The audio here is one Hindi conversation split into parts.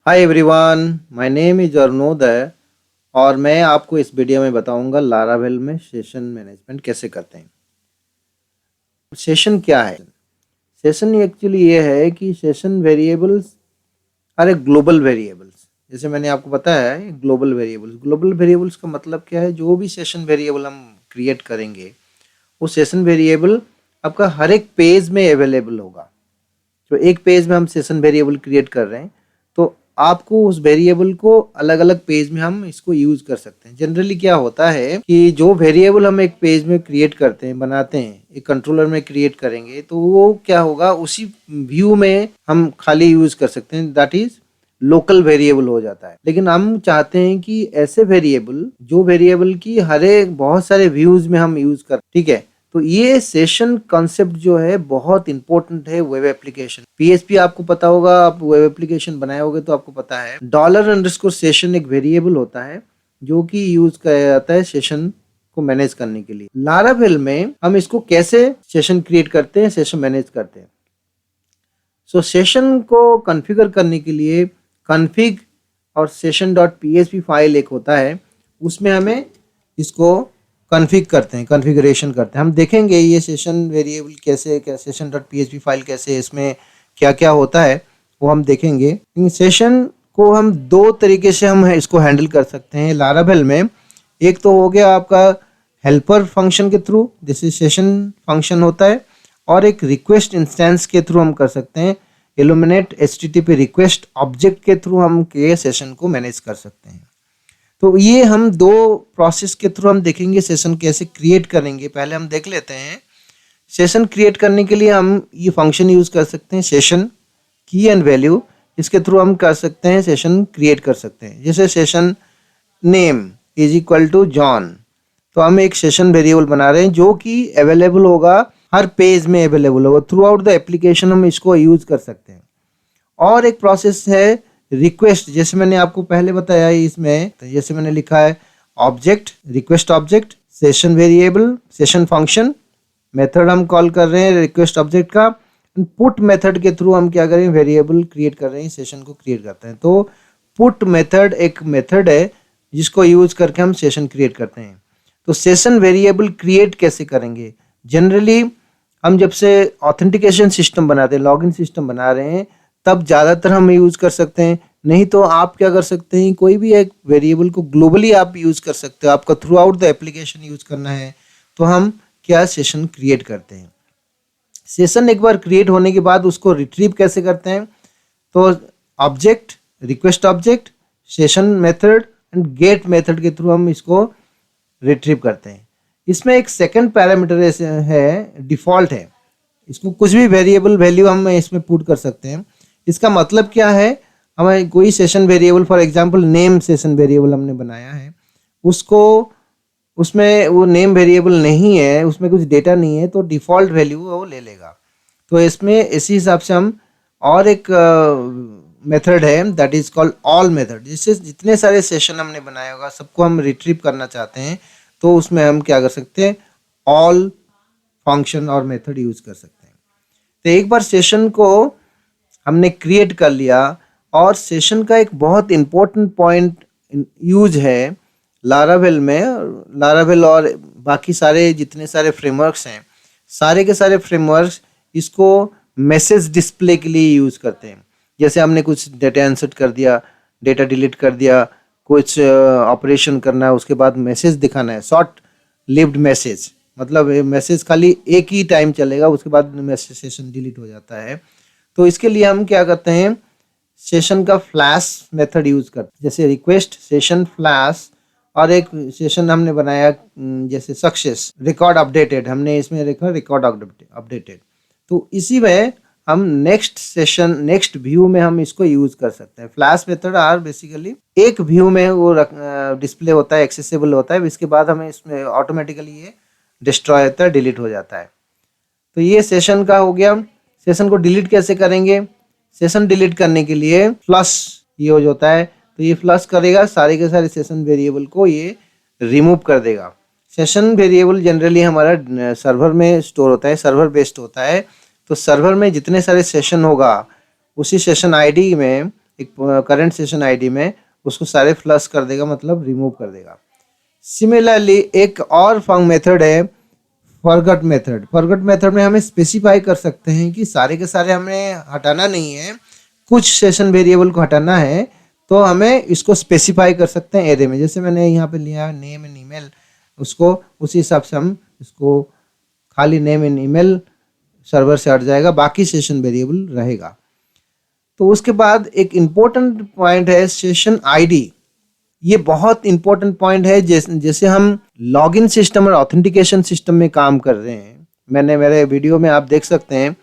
Hi everyone, my name is Arunoday और मैं आपको इस वीडियो में बताऊंगा लारावेल में सेशन मैनेजमेंट कैसे करते हैं। सेशन क्या है? सेशन एक्चुअली ये है कि session variables are a global variables. जैसे मैंने आपको बताया है ग्लोबल वेरिएबल्स का मतलब क्या है? जो भी सेशन वेरिएबल हम क्रिएट करेंगे वो सेशन वेरिएबल आपका हर एक पेज में अवेलेबल होगा। तो एक पेज में हम सेशन वेरिएबल क्रिएट कर रहे हैं तो आपको उस वेरिएबल को अलग अलग पेज में हम इसको यूज कर सकते हैं। जनरली क्या होता है कि जो वेरिएबल हम एक पेज में क्रिएट करते हैं, बनाते हैं, एक कंट्रोलर में क्रिएट करेंगे तो वो क्या होगा, उसी व्यू में हम खाली यूज कर सकते हैं, दैट इज लोकल वेरिएबल हो जाता है। लेकिन हम चाहते हैं कि ऐसे वेरिएबल जो वेरिएबल की हर एक बहुत सारे व्यूज में हम यूज कर, ठीक है। तो ये सेशन कॉन्सेप्ट जो है बहुत इंपॉर्टेंट है वेब एप्लीकेशन। पीएचपी आपको पता होगा, आप वेब एप्लीकेशन बनाए होगे तो आपको पता है $_ एक वेरिएबल होता है जो कि यूज किया जाता है सेशन को मैनेज करने के लिए। लारावेल में हम इसको कैसे सेशन क्रिएट करते हैं, सेशन मैनेज करते हैं। सो सेशन को कॉन्फ़िगर करने के लिए config और session.php फाइल एक होता है, उसमें हमें इसको कॉन्फ़िग करते हैं, कॉन्फ़िगरेशन करते हैं। हम देखेंगे ये सेशन वेरिएबल कैसे, क्या session.php फाइल कैसे, इसमें क्या क्या होता है वो हम देखेंगे। सेशन को हम दो तरीके से हम इसको हैंडल कर सकते हैं लारावेल में। एक तो हो गया आपका हेल्पर फंक्शन के थ्रू, जैसे सेशन फंक्शन होता है, और एक रिक्वेस्ट इंस्टेंस के थ्रू हम कर सकते हैं। इल्यूमिनेट HTTP रिक्वेस्ट ऑब्जेक्ट के थ्रू हम के सेशन को मैनेज कर सकते हैं। तो ये हम दो प्रोसेस के थ्रू हम देखेंगे सेशन कैसे क्रिएट करेंगे। पहले हम देख लेते हैं। सेशन क्रिएट करने के लिए हम ये फंक्शन यूज कर सकते हैं, सेशन की एंड वैल्यू, इसके थ्रू हम कर सकते हैं सेशन क्रिएट कर सकते हैं। जैसे session name is equal to John, तो हम एक सेशन वेरिएबल बना रहे हैं जो कि अवेलेबल होगा, हर पेज में अवेलेबल होगा, थ्रू आउट द एप्लीकेशन हम इसको यूज कर सकते हैं। और एक प्रोसेस है रिक्वेस्ट, जैसे मैंने आपको पहले बताया इसमें, तो जैसे मैंने लिखा है object, request object, session variable, session function, method हम कॉल कर रहे हैं रिक्वेस्ट ऑब्जेक्ट का, पुट मेथड के थ्रू हम क्या करें, वेरिएबल क्रिएट कर रहे हैं, सेशन को क्रिएट करते हैं। तो पुट मेथड एक मेथड है जिसको यूज करके हम सेशन क्रिएट करते हैं। तो सेशन वेरिएबल क्रिएट कैसे करेंगे? जनरली हम जब से ऑथेंटिकेशन सिस्टम बनाते हैं, लॉगिन सिस्टम बना रहे हैं, तब ज़्यादातर हम यूज़ कर सकते हैं। नहीं तो आप क्या कर सकते हैं, कोई भी एक वेरिएबल को ग्लोबली आप यूज़ कर सकते हो। आपका through out the application use करना है तो हम क्या सेशन क्रिएट करते हैं। सेशन एक बार क्रिएट होने के बाद उसको रिट्रीव कैसे करते हैं? तो object, request object, session method and get method के थ्रू हम इसको रिट्रीव करते हैं। इसमें एक सेकंड पैरामीटर है, डिफ़ॉल्ट है। इसको कुछ भी वेरिएबल वैल्यू हम इसमें पुट कर सकते हैं। इसका मतलब क्या है, हमें कोई session variable, for example name session variable हमने बनाया है, उसको उसमें वो नेम वेरिएबल नहीं है, उसमें कुछ डेटा नहीं है, तो डिफ़ॉल्ट वैल्यू वो ले लेगा। तो इसमें इसी हिसाब से हम और एक मेथड है that is called all method, जिससे जितने सारे सेशन हमने बनाया होगा सबको हम रिट्रीव करना चाहते हैं, तो उसमें हम क्या कर सकते हैं, ऑल फंक्शन और मेथड यूज कर सकते हैं। तो एक बार सेशन को हमने क्रिएट कर लिया, और सेशन का एक बहुत इंपॉर्टेंट पॉइंट यूज है लारावेल में। लारावेल और बाकी सारे जितने सारे फ्रेमवर्क्स हैं, सारे के सारे फ्रेमवर्क्स इसको मैसेज डिस्प्ले के लिए यूज करते हैं। जैसे हमने कुछ डेटा इंसर्ट कर दिया, डेटा डिलीट कर दिया, कुछ ऑपरेशन करना है, उसके बाद मैसेज दिखाना है, शॉर्ट लिव्ड मैसेज, मतलब मैसेज खाली एक ही टाइम चलेगा, उसके बाद मैसेज सेशन डिलीट हो जाता है। तो इसके लिए हम क्या करते हैं, सेशन का फ्लैश मेथड यूज करते हैं। जैसे रिक्वेस्ट सेशन फ्लैश, और एक सेशन हमने बनाया जैसे सक्सेस रिकॉर्ड अपडेटेड, हमने इसमें लिखा रिकॉर्ड अपडेटेड। तो इसी में हम नेक्स्ट सेशन, नेक्स्ट व्यू में हम इसको यूज कर सकते हैं। फ्लैश मेथड आर बेसिकली एक व्यू में वो डिस्प्ले होता है, एक्सेसिबल होता है, इसके बाद हमें इसमें ऑटोमेटिकली ये डिस्ट्रॉय होता है, डिलीट हो जाता है। तो ये सेशन का हो गया। सेशन को डिलीट कैसे करेंगे? सेशन डिलीट करने के लिए फ्लश यूज होता है, तो ये फ्लश करेगा, सारे के सारे सेशन वेरिएबल को ये रिमूव कर देगा। सेशन वेरिएबल जनरली हमारा सर्वर में स्टोर होता है, सर्वर बेस्ड होता है। तो सर्वर में जितने सारे सेशन होगा, उसी सेशन आईडी में एक करंट सेशन आईडी में उसको सारे फ्लश कर देगा, मतलब रिमूव कर देगा। सिमिलरली एक और मेथड है फॉरगॉट मेथड। फॉरगॉट मेथड में हमें स्पेसिफाई कर सकते हैं कि सारे के सारे हमें हटाना नहीं है, कुछ सेशन वेरिएबल को हटाना है, तो हमें इसको स्पेसिफाई कर सकते हैं एरे में। जैसे मैंने यहाँ पे लिया नेम एंड ईमेल, उसको उसी हिसाब से हम इसको खाली नेम एंड ईमेल सर्वर से हट जाएगा, बाकी सेशन वेरिएबल रहेगा। तो उसके बाद एक इम्पोर्टेंट पॉइंट है सेशन आईडी। ये बहुत इंपॉर्टेंट पॉइंट है। जैसे हम लॉगिन सिस्टम और ऑथेंटिकेशन सिस्टम में काम कर रहे हैं, मैंने मेरे वीडियो में आप देख सकते हैं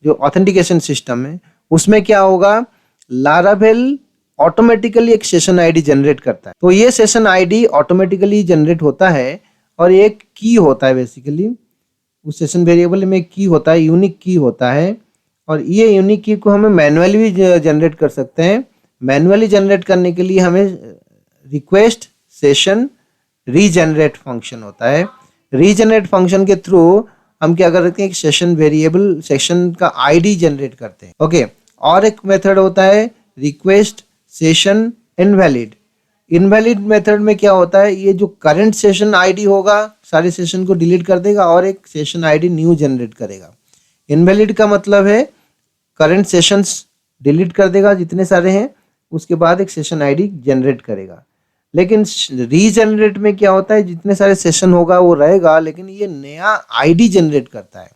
जो ऑथेंटिकेशन सिस्टम है उसमें क्या होगा, लारावेल ऑटोमेटिकली एक सेशन आईडी जनरेट करता है। तो ये सेशन आईडी ऑटोमेटिकली जनरेट होता है और एक की होता है, बेसिकली उस सेशन वेरिएबल में एक की होता है, यूनिक की होता है, और ये यूनिक की को हमें मैनुअली भी जनरेट कर सकते हैं। मैनुअली जनरेट करने के लिए हमें रिक्वेस्ट सेशन रीजनरेट फंक्शन होता है। रीजनरेट फंक्शन के थ्रू हम क्या करते हैं, सेशन वेरिएबल सेशन का आईडी जनरेट करते हैं। ओके, और एक मेथड होता है request session invalid. Invalid method में क्या होता है, ये जो करंट सेशन आईडी होगा सारे सेशन को डिलीट कर देगा और एक सेशन आईडी न्यू जनरेट करेगा। इनवैलिड का मतलब है करंट सेशंस डिलीट कर देगा जितने सारे हैं, उसके बाद एक सेशन आईडी जनरेट करेगा। लेकिन रीजनरेट में क्या होता है, जितने सारे सेशन होगा वो रहेगा, लेकिन ये नया आईडी जनरेट करता है।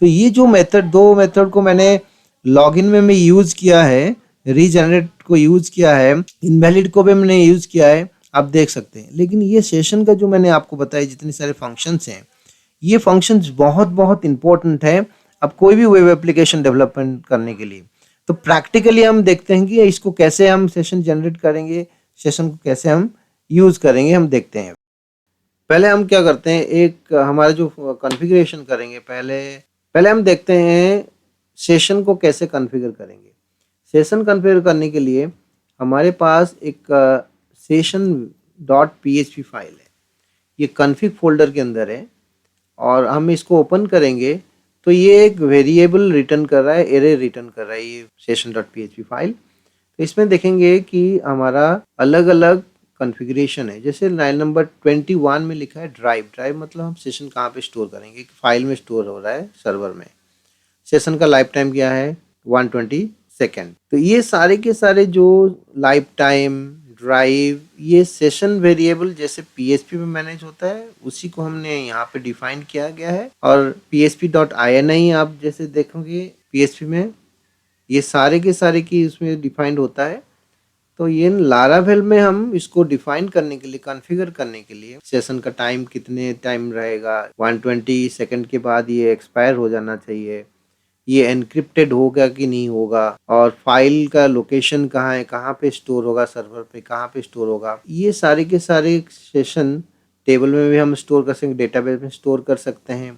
तो ये जो मेथड, दो मेथड को मैंने लॉगिन में मैं यूज किया है, रीजनरेट को यूज किया है, इनवैलिड को भी मैंने यूज किया है, आप देख सकते हैं। लेकिन ये सेशन का जो मैंने आपको बताया जितने सारे फंक्शंस हैं, ये फंक्शंस बहुत बहुत इंपॉर्टेंट है अब कोई भी वेब एप्लीकेशन डेवलपमेंट करने के लिए। तो प्रैक्टिकली हम देखते हैं कि इसको कैसे हम सेशन जनरेट करेंगे, सेशन को कैसे हम यूज करेंगे, हम देखते हैं। पहले हम क्या करते हैं, एक हमारा जो कॉन्फ़िगरेशन करेंगे, पहले हम देखते हैं सेशन को कैसे कॉन्फ़िगर करेंगे। सेशन कॉन्फ़िगर करने के लिए हमारे पास एक सेशन डॉट php फाइल है, ये कॉन्फ़िग फोल्डर के अंदर है, और हम इसको ओपन करेंगे तो ये एक वेरिएबल रिटर्न कर रहा है, एरे रिटर्न कर रहा है ये सेशन डॉट php फाइल। तो इसमें देखेंगे कि हमारा अलग अलग कॉन्फ़िगरेशन है। जैसे लाइन नंबर 21 में लिखा है ड्राइव मतलब हम सेशन कहाँ पे स्टोर करेंगे, फाइल में स्टोर हो रहा है सर्वर में। सेशन का लाइफ टाइम क्या है, 120 सेकेंड। तो ये सारे के सारे जो लाइफ टाइम, ड्राइव, ये सेशन वेरिएबल जैसे PHP में मैनेज होता है उसी को हमने यहाँ पे डिफाइन किया गया है। और php.ini आप जैसे देखोगे PHP में ये सारे के सारे की उसमें डिफाइंड होता है। तो ये लारावेल में हम इसको डिफाइन करने के लिए, कॉन्फ़िगर करने के लिए, सेशन का टाइम कितने टाइम रहेगा, 120 सेकंड के बाद ये एक्सपायर हो जाना चाहिए, ये एनक्रिप्टेड होगा कि नहीं होगा, और फाइल का लोकेशन कहाँ है, कहाँ पे स्टोर होगा, सर्वर पे कहाँ पे स्टोर होगा, ये सारे के सारे सेशन टेबल में भी हम स्टोर कर सकते हैं, डेटाबेस में स्टोर कर सकते हैं।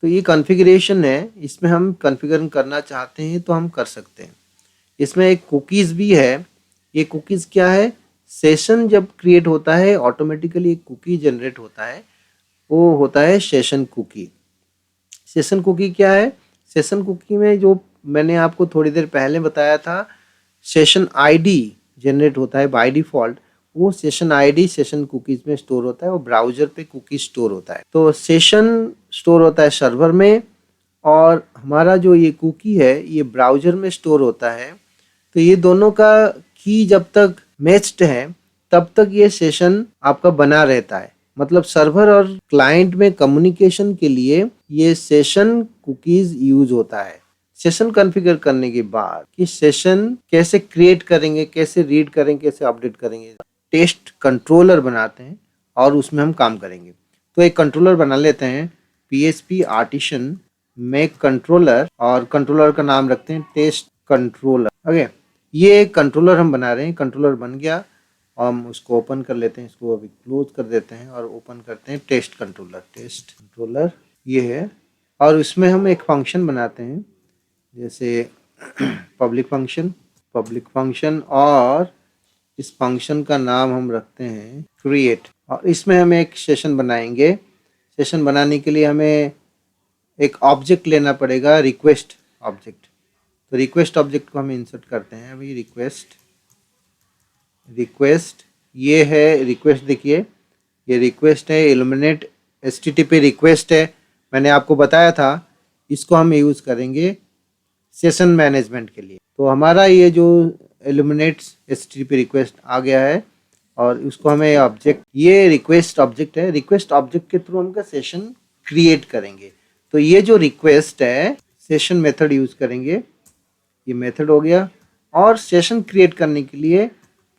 तो ये कॉन्फ़िगरेशन है, इसमें हम कॉन्फ़िगर करना चाहते हैं तो हम कर सकते हैं। इसमें एक कुकीज़ भी है। ये कुकीज़ क्या है, सेशन जब क्रिएट होता है ऑटोमेटिकली एक कुकी जनरेट होता है, वो होता है सेशन कुकी। सेशन कुकी क्या है, सेशन कुकी में जो मैंने आपको थोड़ी देर पहले बताया था, सेशन आईडी जनरेट होता है बाय डिफ़ॉल्ट, वो सेशन आईडी सेशन कुकीज़ में स्टोर होता है, वो ब्राउज़र पे कुकी स्टोर होता है। तो सेशन स्टोर होता है सर्वर में, और हमारा जो ये कुकी है ये ब्राउज़र में स्टोर होता है। तो ये दोनों का की जब तक मैच्ड है तब तक ये सेशन आपका बना रहता है। मतलब सर्वर और क्लाइंट में कम्युनिकेशन के लिए ये सेशन कुकीज़ यूज होता है। सेशन कॉन्फ़िगर करने के बाद कि सेशन कैसे क्रिएट करेंगे, कैसे रीड करेंगे, कैसे अपडेट करेंगे, टेस्ट कंट्रोलर बनाते हैं और उसमें हम काम करेंगे। तो एक कंट्रोलर बना लेते हैं, PHP आर्टिसन मेक कंट्रोलर, और कंट्रोलर का नाम रखते हैं टेस्ट कंट्रोलर। ओके, ये कंट्रोलर हम बना रहे हैं, कंट्रोलर बन गया और हम उसको ओपन कर लेते हैं, इसको अभी क्लोज कर देते हैं और ओपन करते हैं टेस्ट कंट्रोलर ये है। और उसमें हम एक फंक्शन बनाते हैं, जैसे पब्लिक फंक्शन, और इस फंक्शन का नाम हम रखते हैं क्रिएट, और इसमें हम एक सेशन बनाएंगे। सेशन बनाने के लिए हमें एक ऑब्जेक्ट लेना पड़ेगा, रिक्वेस्ट ऑब्जेक्ट। तो रिक्वेस्ट ऑब्जेक्ट को हम इंसर्ट करते हैं अभी। रिक्वेस्ट ये है, रिक्वेस्ट देखिए ये रिक्वेस्ट है, इल्यूमिनेट HTTP रिक्वेस्ट है, मैंने आपको बताया था। इसको हम यूज़ करेंगे सेशन मैनेजमेंट के लिए। तो हमारा ये जो इल्यूमिनेट HTTP रिक्वेस्ट आ गया है और उसको हमें ऑब्जेक्ट, ये रिक्वेस्ट ऑब्जेक्ट है, रिक्वेस्ट ऑब्जेक्ट के थ्रू हम का सेशन क्रिएट करेंगे। तो ये जो रिक्वेस्ट है सेशन मेथड यूज़ करेंगे, ये मेथड हो गया। और सेशन क्रिएट करने के लिए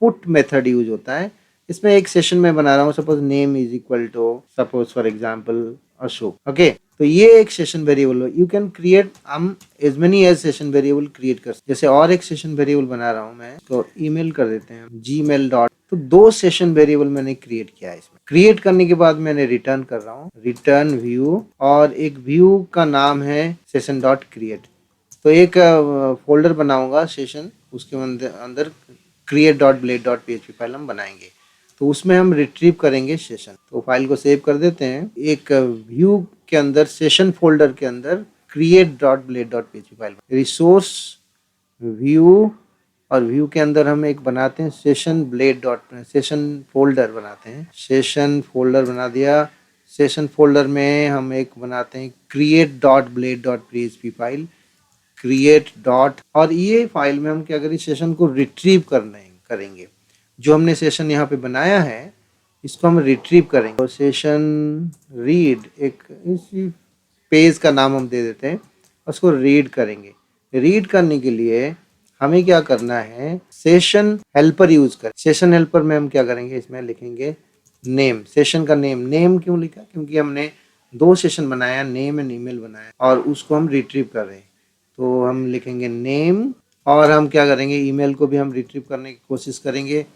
पुट मेथड यूज होता है। इसमें एक सेशन मैं बना रहा हूँ, suppose name is equal to suppose for example Ashok. Okay, तो ये एक सेशन वेरिएबल है। यू कैन क्रिएट हम as many as session variable create कर। जैसे और एक सेशन वेरिएबल बना रहा हूँ मैं, तो ईमेल कर देते हैं gmail डॉट। तो 2 सेशन वेरिएबल मैंने क्रिएट किया है। इसमें क्रिएट करने के बाद मैंने रिटर्न कर रहा हूँ, रिटर्न व्यू, और एक व्यू का नाम है सेशन डॉट क्रिएट। तो एक फोल्डर बनाऊंगा सेशन, उसके अंदर create dot blade dot php file हम बनाएंगे। तो उसमें हम रिट्रीव करेंगे सेशन। तो फाइल को सेव कर देते हैं। एक व्यू के अंदर सेशन फोल्डर के अंदर create dot blade dot php file, resource view, और व्यू के अंदर हम एक बनाते हैं session blade dot, session folder बनाते हैं। सेशन फोल्डर बना दिया। सेशन फोल्डर में हम एक बनाते हैं create dot blade dot php file, create dot, और ये फाइल में हम क्या करें, सेशन को रिट्रीव करेंगे। जो हमने सेशन यहाँ पे बनाया है इसको हम रिट्रीव करेंगे। और सेशन रीड, एक इसी पेज का नाम हम दे देते हैं, उसको रीड करेंगे। रीड करने के लिए हमें क्या करना है, सेशन हेल्पर यूज कर। सेशन हेल्पर में हम क्या करेंगे, इसमें लिखेंगे नेम, सेशन का नेम। नेम क्यों लिखा, क्योंकि हमने 2 सेशन बनाया, नेम एंड ईमेल बनाया, और उसको हम रिट्रीव कर रहे हैं। तो हम लिखेंगे नेम, और हम क्या करेंगे, ईमेल को भी हम रिट्रीव करने की कोशिश करेंगे।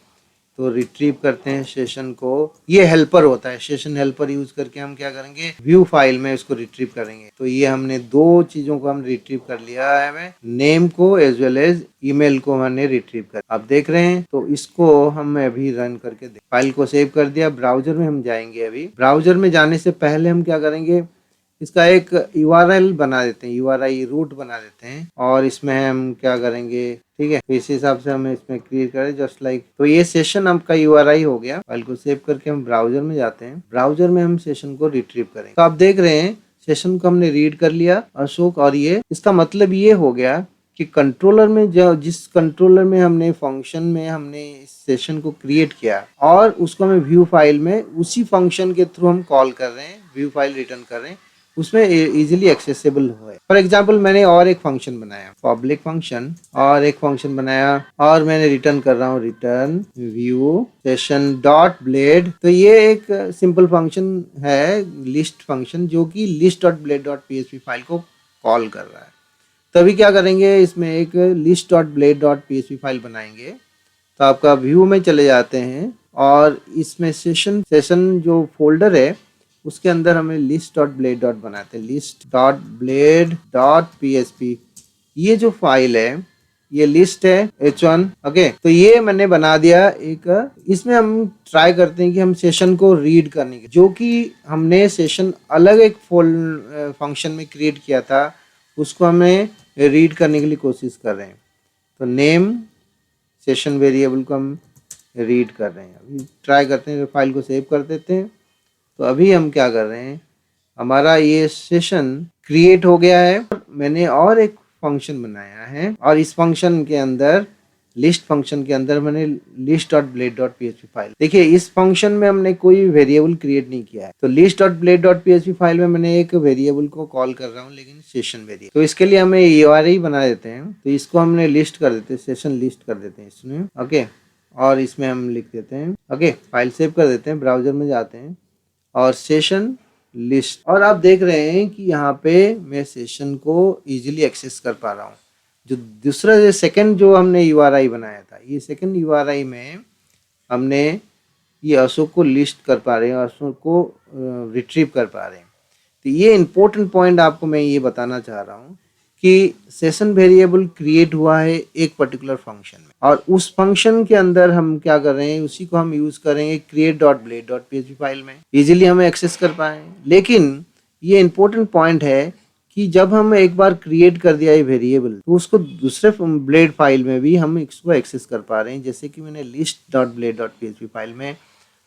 तो रिट्रीव करते हैं सेशन को, ये हेल्पर होता है। सेशन हेल्पर यूज करके हम क्या करेंगे, व्यू फाइल में इसको रिट्रीव करेंगे। तो ये हमने 2 चीजों को हम रिट्रीव कर लिया है, हमें नेम को एज वेल एज ईमेल को हमने रिट्रीव कर। आप देख रहे हैं, तो इसको हम अभी रन करके फाइल को सेव कर दिया। ब्राउजर में हम जाएंगे। अभी ब्राउजर में जाने से पहले हम क्या करेंगे, इसका एक URL बना देते हैं, URI रूट बना देते हैं, और इसमें हम क्या करेंगे, ठीक है, तो इस हिसाब से हम इसमें क्रिएट करें जस्ट लाइक। तो ये सेशन आपका URI हो गया। फाइल को सेव करके हम ब्राउजर में जाते हैं। ब्राउजर में हम सेशन को रिट्रीव करेंगे। तो आप देख रहे हैं सेशन को हमने रीड कर लिया अशोक, और ये इसका मतलब ये हो गया कि कंट्रोलर में जिस कंट्रोलर में हमने फंक्शन में हमने इस सेशन को क्रिएट किया, और उसको हमें व्यू फाइल में उसी फंक्शन के थ्रू हम कॉल कर रहे हैं, व्यू फाइल रिटर्न कर रहे हैं, उसमें इजीली एक्सेसिबल हो। फॉर एग्जांपल मैंने और एक फंक्शन बनाया, पब्लिक फंक्शन, और एक फंक्शन बनाया, और मैंने रिटर्न कर रहा हूँ return view session dot blade. तो ये एक सिंपल फंक्शन है, लिस्ट फंक्शन, जो कि list dot blade dot php file को कॉल कर रहा है। तभी क्या करेंगे, इसमें एक list dot blade dot php file बनाएंगे। तो आपका व्यू में चले जाते हैं, और इसमें सेशन जो फोल्डर है उसके अंदर हमें लिस्ट डॉट ब्लेड डॉट बनाते हैं, list dot blade dot php। ये जो फाइल है ये लिस्ट है h1। ओके, तो ये मैंने बना दिया एक। इसमें हम ट्राई करते हैं कि हम सेशन को रीड करने के, जो कि हमने सेशन अलग एक फंक्शन में क्रिएट किया था, उसको हमें रीड करने के लिए कोशिश कर रहे हैं। तो नेम सेशन वेरिएबल को हम रीड कर रहे हैं। अभी ट्राई करते हैं, फाइल को सेव कर देते हैं। तो अभी हम क्या कर रहे हैं, हमारा ये सेशन क्रिएट हो गया है। मैंने और एक फंक्शन बनाया है, और इस फंक्शन के अंदर, लिस्ट फंक्शन के अंदर मैंने list dot blade dot php file. देखिए इस फंक्शन में हमने कोई वेरिएबल क्रिएट नहीं किया है। तो list dot blade dot php file में मैंने एक वेरिएबल को कॉल कर रहा हूँ, लेकिन सेशन वेरिएबल। तो इसके लिए हमें URI बना देते हैं। तो इसको हमने लिस्ट कर देते हैं, सेशन लिस्ट कर देते हैं इसमें। ओके, और इसमें हम लिख देते हैं। ओके, फाइल सेव कर देते हैं, ब्राउजर में जाते हैं, और सेशन लिस्ट, और आप देख रहे हैं कि यहाँ पे मैं सेशन को इजीली एक्सेस कर पा रहा हूँ। जो दूसरा जो सेकंड जो हमने URI बनाया था, ये सेकंड URI में हमने ये अशोक को लिस्ट कर पा रहे हैं, अशोक को रिट्रीव कर पा रहे हैं। तो ये इम्पोर्टेंट पॉइंट आपको मैं ये बताना चाह रहा हूँ कि सेशन वेरिएबल क्रिएट हुआ है एक पर्टिकुलर फंक्शन में, और उस फंक्शन के अंदर हम क्या कर रहे हैं, उसी को हम यूज करेंगे create dot blade dot php file में, इजीली हमें एक्सेस कर पाए। लेकिन ये इंपॉर्टेंट पॉइंट है कि जब हम एक बार क्रिएट कर दिया ये वेरिएबल तो उसको दूसरे ब्लेड फाइल में भी हम इसको एक्सेस कर पा रहे हैं। जैसे कि मैंने list.blade.php फाइल में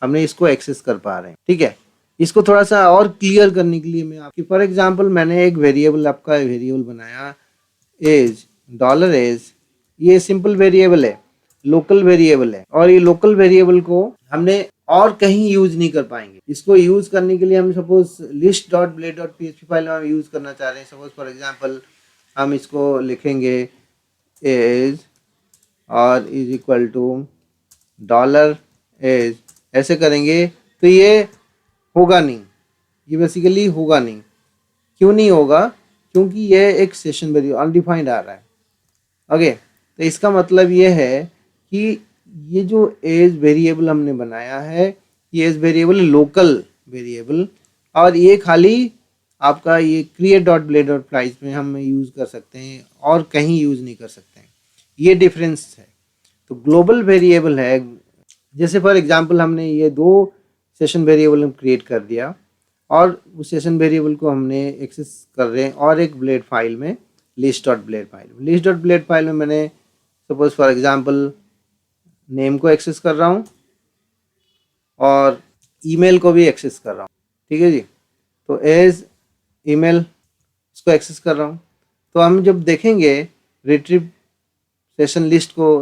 हमने इसको एक्सेस कर पा रहे हैं। ठीक है, इसको थोड़ा सा और क्लियर करने के लिए मैं आपकी फॉर एग्जांपल मैंने एक वेरिएबल आपका वेरिएबल बनाया एज $एज। ये सिंपल वेरिएबल है, लोकल वेरिएबल है, और ये लोकल वेरिएबल को हमने और कहीं यूज नहीं कर पाएंगे। इसको यूज करने के लिए हम सपोज list.blade.php फाइल में हम यूज करना चाह रहे हैं। सपोज फॉर एग्जांपल हम इसको लिखेंगे एज और इज इक्वल टू $एज, ऐसे करेंगे तो ये होगा नहीं, ये बेसिकली होगा नहीं। क्यों नहीं होगा? क्योंकि ये एक सेशन वेरिएबल अनडिफाइंड आ रहा है। ओके, तो इसका मतलब ये है कि ये जो एज वेरिएबल हमने बनाया है ये एज वेरिएबल लोकल वेरिएबल, और ये खाली आपका ये create.blade.flies में हम यूज़ कर सकते हैं और कहीं यूज़ नहीं कर सकते हैं। ये डिफरेंस है। तो ग्लोबल वेरिएबल है, जैसे फॉर एग्जांपल हमने ये 2 सेशन वेरिएबल हम क्रिएट कर दिया और उस सेशन वेरिएबल को हमने एक्सेस कर रहे हैं और एक ब्लेड फाइल में list.blade फाइल में मैंने सपोज फॉर एग्जांपल नेम को एक्सेस कर रहा हूँ और ईमेल को भी एक्सेस कर रहा हूँ। ठीक है जी, तो एज ईमेल इसको एक्सेस कर रहा हूँ। तो हम जब देखेंगे रिट्रीव सेशन लिस्ट को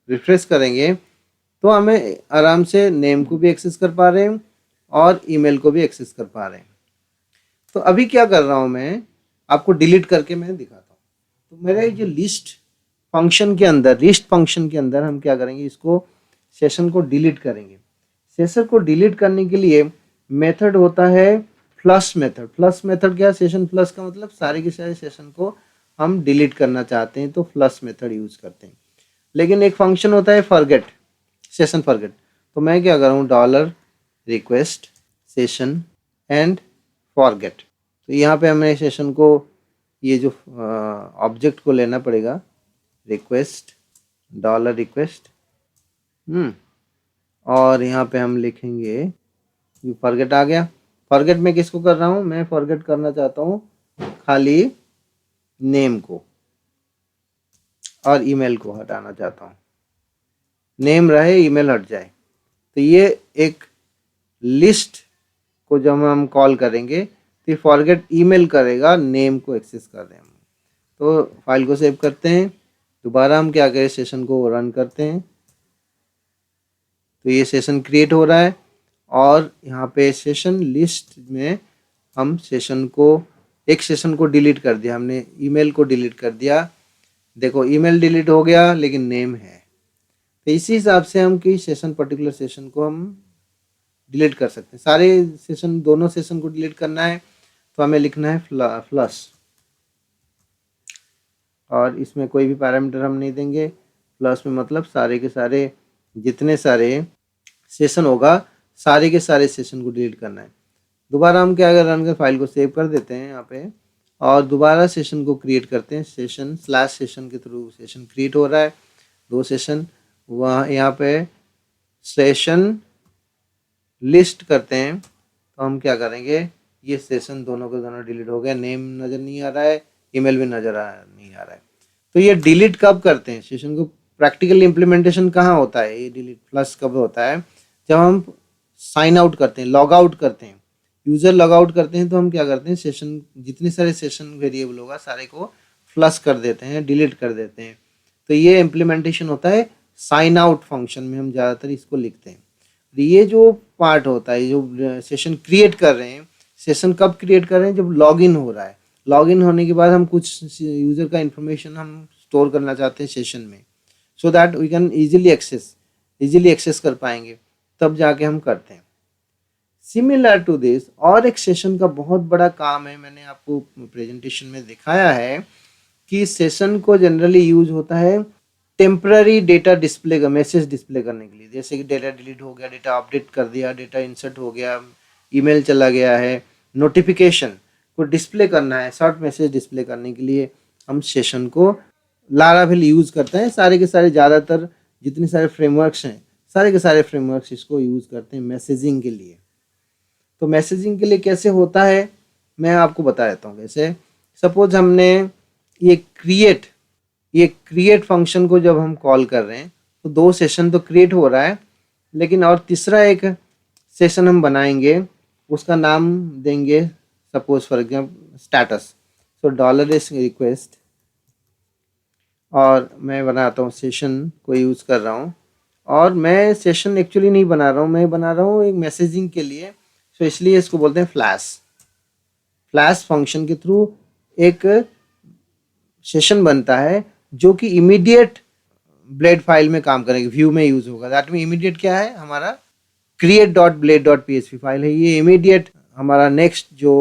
रिफ्रेश करेंगे तो हमें आराम से नेम को भी एक्सेस कर पा रहे हैं और ईमेल को भी एक्सेस कर पा रहे हैं। तो अभी क्या कर रहा हूँ, मैं आपको डिलीट करके मैं दिखाता हूँ। तो मेरा जो लिस्ट फंक्शन के अंदर हम क्या करेंगे, इसको सेशन को डिलीट करेंगे। सेशन को डिलीट करने के लिए मेथड होता है फ्लश मेथड। फ्लश मेथड क्या है? सेशन फ्लश का मतलब सारे के सारे सेशन को हम डिलीट करना चाहते हैं तो फ्लश मेथड यूज करते हैं। लेकिन एक फंक्शन होता है फॉरगेट, सेशन फॉरगेट। तो मैं क्या कर रहा हूँ $request सेशन एंड फॉरगेट। तो यहाँ पे हमें सेशन को ये जो ऑब्जेक्ट को लेना पड़ेगा रिक्वेस्ट $request और यहाँ पे हम लिखेंगे ये फॉरगेट आ गया। फॉरगेट में किसको कर रहा हूँ? मैं फॉरगेट करना चाहता हूँ खाली नेम को और ईमेल को हटाना चाहता हूँ। नेम रहे, ईमेल हट जाए। तो ये एक लिस्ट को जब हम कॉल करेंगे तो फॉरगेट ईमेल करेगा, नेम को एक्सेस कर रहे हैं हम। तो फाइल को सेव करते हैं, दोबारा हम क्या करें, सेशन को रन करते हैं। तो ये सेशन क्रिएट हो रहा है और यहाँ पे सेशन लिस्ट में हम सेशन को एक सेशन को डिलीट कर दिया, हमने ईमेल को डिलीट कर दिया। देखो ईमेल डिलीट हो गया लेकिन नेम है। तो इसी हिसाब से हम कि सेशन पर्टिकुलर सेशन को हम डिलीट कर सकते हैं। सारे सेशन, दोनों सेशन को डिलीट करना है तो हमें लिखना है फ्लश, और इसमें कोई भी पैरामीटर हम नहीं देंगे। फ्लश में मतलब सारे के सारे जितने सारे सेशन होगा सारे के सारे सेशन को डिलीट करना है। दोबारा हम क्या अगर रन कर फाइल को सेव कर देते हैं यहाँ पे और दोबारा सेशन को क्रिएट करते हैं। सेशन /सेशन के थ्रू सेशन क्रिएट हो रहा है, 2 सेशन। वहाँ यहाँ पे सेशन लिस्ट करते हैं तो हम क्या करेंगे, ये सेशन दोनों के दोनों डिलीट हो गया। नेम नज़र नहीं आ रहा है, ईमेल भी नहीं आ रहा है। तो ये डिलीट कब करते हैं सेशन को? प्रैक्टिकल इम्प्लीमेंटेशन कहाँ होता है? ये डिलीट फ्लश कब होता है? जब हम साइन आउट करते हैं, लॉग आउट करते हैं, यूज़र लॉग आउट करते हैं तो हम क्या करते हैं, सेशन जितने सारे सेशन वेरिएबल होगा सारे को फ्लश कर देते हैं, डिलीट कर देते हैं। तो ये इम्प्लीमेंटेशन होता है साइन आउट फंक्शन में, हम ज़्यादातर इसको लिखते हैं। ये जो पार्ट होता है, जो सेशन क्रिएट कर रहे हैं, सेशन कब क्रिएट कर रहे हैं? जब लॉगिन हो रहा है। लॉगिन होने के बाद हम कुछ यूज़र का इंफॉर्मेशन हम स्टोर करना चाहते हैं सेशन में, so that we can easily access कर पाएंगे, तब जाके हम करते हैं। सिमिलर टू दिस और एक सेशन का बहुत बड़ा काम है, मैंने आपको प्रेजेंटेशन में दिखाया है कि सेशन को जनरली यूज होता है टेम्पररी डेटा डिस्प्ले का, मैसेज डिस्प्ले करने के लिए। जैसे कि डेटा डिलीट हो गया, डेटा अपडेट कर दिया, डेटा इंसर्ट हो गया, ईमेल चला गया है, नोटिफिकेशन को डिस्प्ले करना है, शॉर्ट मैसेज डिस्प्ले करने के लिए हम सेशन को लारावेल यूज़ करते हैं। सारे के सारे ज़्यादातर जितने सारे फ्रेमवर्क्स हैं, सारे के सारे फ्रेमवर्क्स इसको यूज़ करते हैं मैसेजिंग के लिए। तो मैसेजिंग के लिए कैसे होता है मैं आपको बता देता हूँ कैसे। सपोज हमने ये क्रिएट फंक्शन को जब हम कॉल कर रहे हैं तो 2 सेशन तो क्रिएट हो रहा है, लेकिन और तीसरा एक सेशन हम बनाएंगे, उसका नाम देंगे suppose for example status. So dollar is request, और मैं बनाता हूँ सेशन को यूज़ कर रहा हूँ, और मैं सेशन एक्चुअली नहीं बना रहा हूँ, मैं बना रहा हूँ एक मैसेजिंग के लिए। सो इसलिए इसको बोलते हैं फ्लैश फंक्शन के थ्रू एक सेशन बनता है जो कि इमीडिएट ब्लेड फाइल में काम करेगा, व्यू में यूज होगा। दैट मीन इमीडिएट क्या है, हमारा create.blade.php फाइल है, ये इमीडिएट हमारा नेक्स्ट जो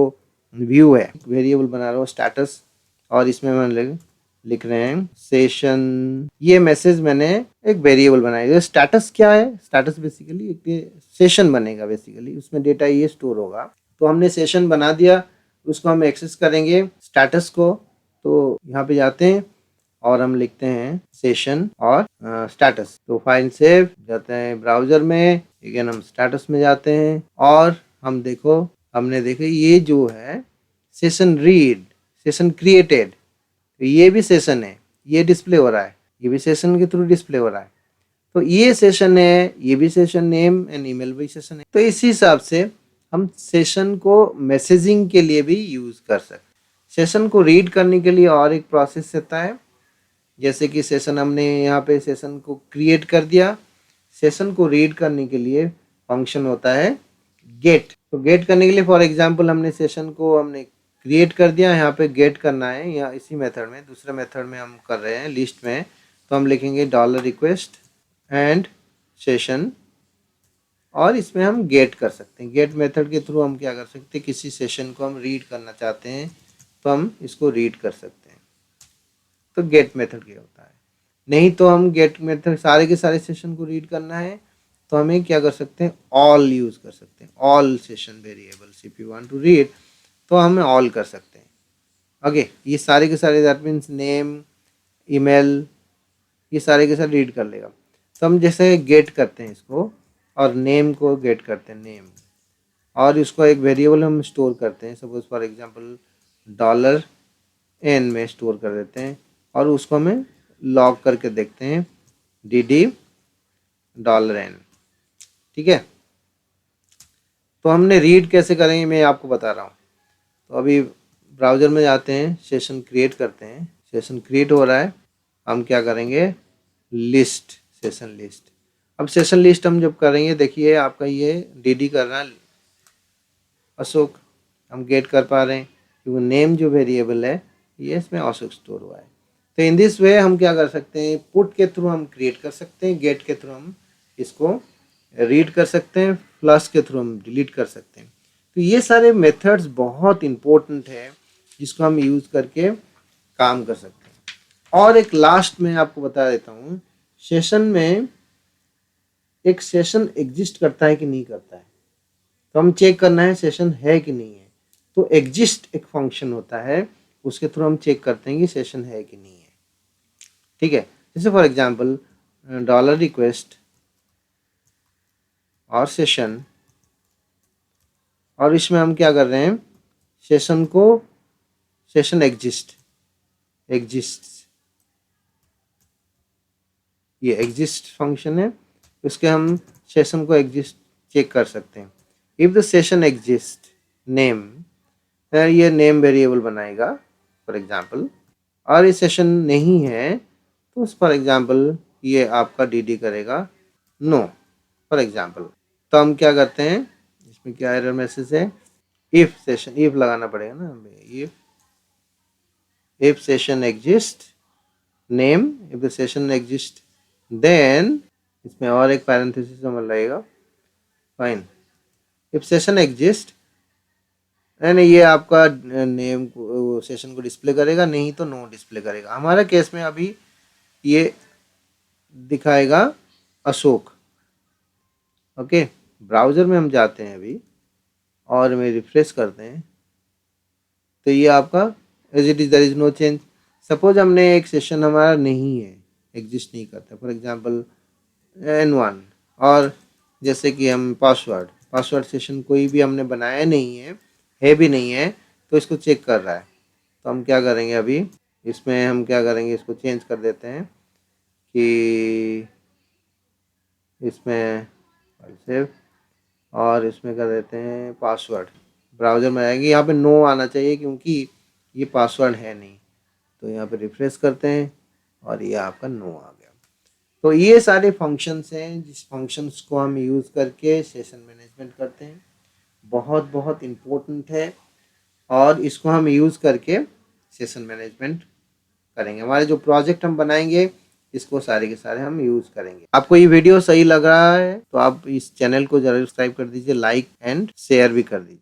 व्यू है। वेरिएबल बना रहा हूँ स्टेटस, और इसमें मैं लिख रहे हैं सेशन। ये मैसेज मैंने एक वेरिएबल बनाया। स्टेटस क्या है, स्टेटस बेसिकली एक सेशन बनेगा, बेसिकली उसमें डेटा ये स्टोर होगा। तो हमने सेशन बना दिया, उसको हम एक्सेस करेंगे स्टेटस को। तो यहाँ पे जाते हैं और हम लिखते हैं सेशन और स्टेटस। तो फाइल सेव जाते हैं ब्राउजर में, अगेन हम स्टेटस में जाते हैं, और हम हमने देखा ये जो है सेशन रीड, सेशन क्रिएटेड, तो ये भी सेशन है, ये डिस्प्ले हो रहा है, ये भी सेशन के थ्रू डिस्प्ले हो रहा है। तो ये सेशन है, ये भी सेशन, नेम एंड ईमेल भी सेशन है। तो इसी हिसाब से हम सेशन को मैसेजिंग के लिए भी यूज कर सकते हैं। सेशन को रीड करने के लिए और एक प्रोसेस रहता है, जैसे कि सेशन हमने यहाँ पे सेशन को क्रिएट कर दिया, सेशन को रीड करने के लिए फंक्शन होता है गेट। तो गेट करने के लिए फॉर एग्जांपल हमने सेशन को हमने क्रिएट कर दिया, यहाँ पे गेट करना है, या इसी मेथड में, दूसरे मेथड में हम कर रहे हैं लिस्ट में। तो हम लिखेंगे $रिक्वेस्ट एंड सेशन, और इसमें हम गेट कर सकते हैं। गेट मेथड के थ्रू हम क्या कर सकते हैं, किसी सेशन को हम रीड करना चाहते हैं तो हम इसको रीड कर सकते हैं। तो गेट मेथड क्या होता है। नहीं तो हम गेट मेथड सारे के सारे सेशन को रीड करना है तो हमें क्या कर सकते हैं, ऑल यूज कर सकते हैं। All session variables if you want to read, तो हम ऑल कर सकते हैं। ओके, ये सारे के सारे दैट मीन्स नेम, ईमेल, ये सारे के सारे रीड कर लेगा। तो हम जैसे गेट करते हैं इसको, और नेम को गेट करते हैं, नेम, और इसको एक वेरिएबल हम स्टोर करते हैं, सपोज फॉर एग्जांपल $n में स्टोर कर देते हैं, और उसको हमें लॉग करके देखते हैं dd $n। ठीक है, तो हमने रीड कैसे करेंगे मैं आपको बता रहा हूँ। तो अभी ब्राउज़र में जाते हैं, सेशन क्रिएट करते हैं, सेशन क्रिएट हो रहा है। हम क्या करेंगे, लिस्ट, सेशन लिस्ट। अब सेशन लिस्ट हम जब करेंगे, देखिए आपका ये dd कर रहा है अशोक, हम गेट कर पा रहे हैं क्योंकि नेम जो वेरिएबल है ये इसमें अशोक स्टोर हुआ है। तो इन दिस वे हम क्या कर सकते हैं, पुट के थ्रू हम क्रिएट कर सकते हैं, गेट के थ्रू हम इसको रीड कर सकते हैं, फ्लश के थ्रू हम डिलीट कर सकते हैं। तो ये सारे मेथड्स बहुत इम्पोर्टेंट है जिसको हम यूज़ करके काम कर सकते हैं। और एक लास्ट में आपको बता देता हूँ, सेशन में एक सेशन एग्जिस्ट करता है कि नहीं करता है, तो हम चेक करना है सेशन है कि नहीं है। तो एग्जिस्ट एक फंक्शन होता है, उसके थ्रू हम चेक करते हैं कि सेशन है कि नहीं है। ठीक है, जैसे फॉर एग्जांपल $रिक्वेस्ट और सेशन, और इसमें हम क्या कर रहे हैं, सेशन को, सेशन एग्जिस्ट, ये एग्जिस्ट फंक्शन है, उसके हम सेशन को एग्जिस्ट चेक कर सकते हैं। If the session exist name, ये नेम वेरिएबल बनाएगा फॉर एग्जांपल, और ये सेशन नहीं है तो फॉर एग्जांपल ये आपका dd करेगा नो फॉर एग्जांपल। तो हम क्या करते हैं, इसमें क्या एरर मैसेज है, इफ सेशन, इफ लगाना पड़ेगा ना हमें, if session exist name, if the session exist then, इसमें और एक पैरेंथेसिस हमें लगेगा, फाइन, इफ सेशन एग्जिस्ट, यानी ये आपका नेम को, सेशन को डिस्प्ले करेगा, नहीं तो नो डिस्प्ले करेगा। हमारे केस में अभी ये दिखाएगा अशोक। ओके, ब्राउज़र में हम जाते हैं अभी और मैं रिफ्रेश करते हैं, तो ये आपका as it is, there is no change. Suppose हमने एक सेशन हमारा नहीं है, एग्जिस्ट नहीं करता, फॉर एग्जांपल N1, और जैसे कि हम पासवर्ड सेशन कोई भी हमने बनाया नहीं है भी नहीं है, तो इसको चेक कर रहा है। तो हम क्या करेंगे अभी इसमें, हम क्या करेंगे इसको चेंज कर देते हैं कि इसमें सेव, और इसमें कर देते हैं पासवर्ड। ब्राउज़र में आएगी, यहाँ पे नो आना चाहिए क्योंकि ये पासवर्ड है नहीं। तो यहाँ पे रिफ्रेश करते हैं और ये आपका नो आ गया। तो ये सारे फंक्शंस हैं जिस फंक्शंस को हम यूज़ करके सेशन मैनेजमेंट करते हैं। बहुत बहुत इम्पोर्टेंट है और इसको हम यूज़ करके सेशन मैनेजमेंट करेंगे। हमारे जो प्रोजेक्ट हम बनाएंगे इसको सारे के सारे हम यूज़ करेंगे। आपको ये वीडियो सही लग रहा है तो आप इस चैनल को ज़रूर सब्सक्राइब कर दीजिए, लाइक एंड शेयर भी कर दीजिए।